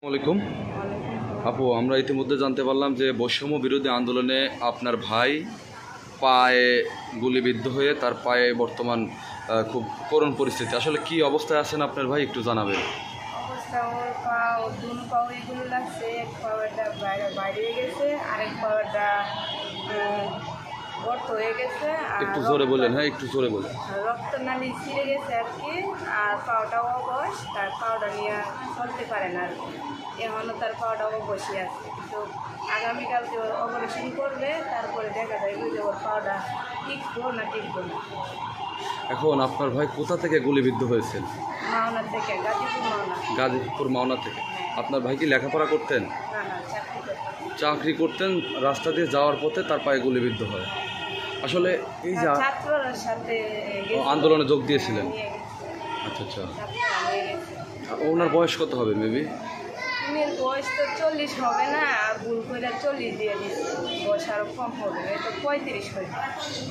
আসসালামাইকুম আপু, আমরা ইতিমধ্যে জানতে পারলাম যে বৈষম্য বিরোধী আন্দোলনে আপনার ভাই পায়ে গুলিবিদ্ধ হয়ে তার পায়ে বর্তমান খুব করুণ পরিস্থিতি। আসলে কি অবস্থায় আছেন আপনার ভাই, একটু জানাবেন। অবস্থা ওর পা দুনো পাও এগুলো লাগছে। এক পাওয়ারটা বাইরে গেছে, আরেক পাওয়ারটা গর্ত হয়ে গেছে। একটু জোরে বলেন। হ্যাঁ, একটু জোরে বলেন। রক্ত নালি ছিঁড়ে গেছে আর কি। আর পাওটাও অবশ, তার পাওটা নিয়ে চলতে পারে না আর কি। এখনও তার পাওটা অবশ্যই আছে, কিন্তু আগামীকালকে ওর অপারেশন করবে, তারপরে দেখা যাবে যে ওর পাওটা টিকবো না টিকবো না। এখন আপনার ভাই কোথা থেকে গুলিবিদ্ধ হয়েছেন? মাওনা থেকে, গাজীপুর মাওনা। গাজীপুর মাওনা থেকে। আপনার ভাই কি লেখাপড়া করতেন? না না, চাকরি করতাম। চাকরি করতেন, রাস্তা দিয়ে যাওয়ার পথে তার পায়ে গুলিবিদ্ধ হয়। আসলে এই যে ছাত্রর সাথে আন্দোলনে যোগ দিয়েছিলেন। নিয়ে গেছে। আচ্ছা আচ্ছা। নিয়ে গেছে। ওনার বয়স কত হবে মেবি? মেয়ের বয়স তো 40 হবে না, আর ভুল করে 40 দিয়ে দিচ্ছে। বয়স আরও কম হবে, এটা 35 হবে।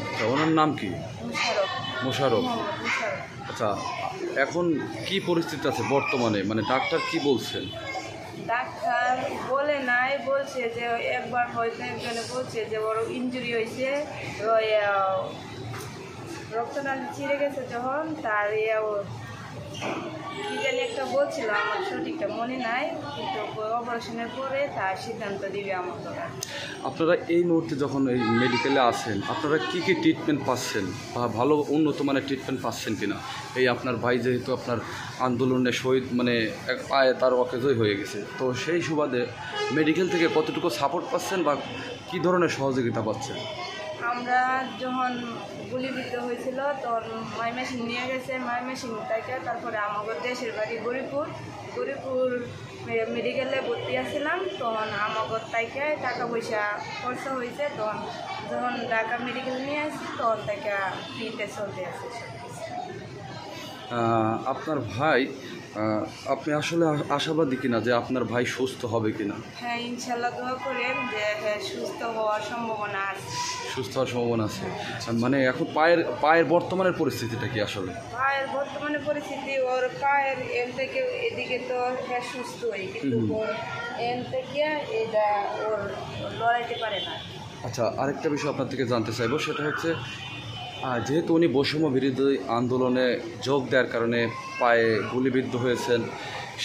আচ্ছা, ওনার নাম কি? মুশারফ, মোশাররফ। মোহাম্মদ মুশারফ। আচ্ছা, এখন কি পরিস্থিতি আছে বর্তমানে, মানে ডাক্তার কি বলছেন? ডাক্তার বলে নাই, বলছে যে একবার হয়তো একজনে বলছে যে বড় ইনজুরি হয়েছে, ওই রক্তনালী ছিঁড়ে গেছে যখন, তার কি জানি একটা বলছিল, আমার সঠিকটা মনে নাই, কিন্তু অপারেশনের পরে তার সিদ্ধান্ত দিবে আমাকে। আপনারা এই মুহূর্তে যখন এই মেডিকেলে আছেন, আপনারা কি কি ট্রিটমেন্ট পাচ্ছেন বা ভালো উন্নত মানের ট্রিটমেন্ট পাচ্ছেন কিনা? এই আপনার ভাই যেহেতু আপনার আন্দোলনে শহীদ, মানে এক পায়ে তার অকেজই হয়ে গেছে, তো সেই সুবাদে মেডিকেল থেকে কতটুকু সাপোর্ট পাচ্ছেন বা কী ধরনের সহযোগিতা পাচ্ছেন? আমরা যখন গুলিবিদ্ধ হয়েছিল তখন ময়মনসিংহ নিয়ে গেছে, ময়মনসিংহ থেকে তারপরে আমাদের দেশের বাড়ি গরিপুর মেডিকেলে ভর্তি আছিলাম। তখন আমাদের থেকে টাকা পয়সা খরচা হয়েছে, তখন যখন ঢাকা মেডিকেল নিয়ে আসছি তখন থেকে ফ্রিতে চলতে আসে। আপনার ভাই, আপনি আসলে আশাবাদী কিনা যে আপনার ভাই সুস্থ হবে কিনা? হ্যাঁ, ইনশাল্লাহ দোয়া করেন যে হ্যাঁ সুস্থ হওয়ার সম্ভাবনা আছে। সুস্থ হওয়ার সম্ভাবনা আছে। মানে এখন পায়ের বর্তমানের পরিস্থিতিটা কি আসলে? পায়ের বর্তমানে পরিস্থিতি, ওর পায়ের এন থেকে এদিকে তো হ্যাঁ সুস্থই, কিন্তু ওর এন থেকে এটা ওর লড়াইতে পারে না। আচ্ছা, আরেকটা বিষয় আপনার থেকে জানতে চাইবো, সেটা হচ্ছে যেহেতু উনি বৈষম্য বিরোধী আন্দোলনে যোগ দেওয়ার কারণে পায়ে গুলিবিদ্ধ হয়েছেন,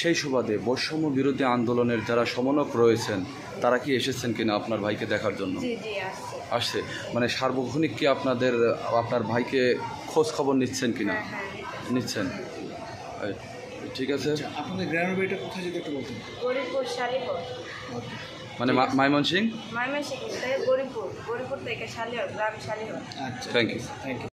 সেই সুবাদে বৈষম্য বিরোধী আন্দোলনের যারা সমন্বয়ক রয়েছেন তারা কি এসেছেন কিনা আপনার ভাইকে দেখার জন্য? জি জি, আসছে। আসছে, মানে সার্বক্ষণিক কি আপনার ভাইকে খোঁজ খবর নিচ্ছেন কিনা? হ্যাঁ হ্যাঁ, নিচ্ছেন। ঠিক আছে। আপনাদের গ্রামের বাড়িটা কোথায় যদি একটু বলতেন? গরিপুর শালিহর। মানে ময়মনসিংহ। ময়মনসিংহ থেকে গরিপুর থেকে শালিহর, গ্রাম শালিহর। আচ্ছা, থ্যাংক ইউ। Thank you.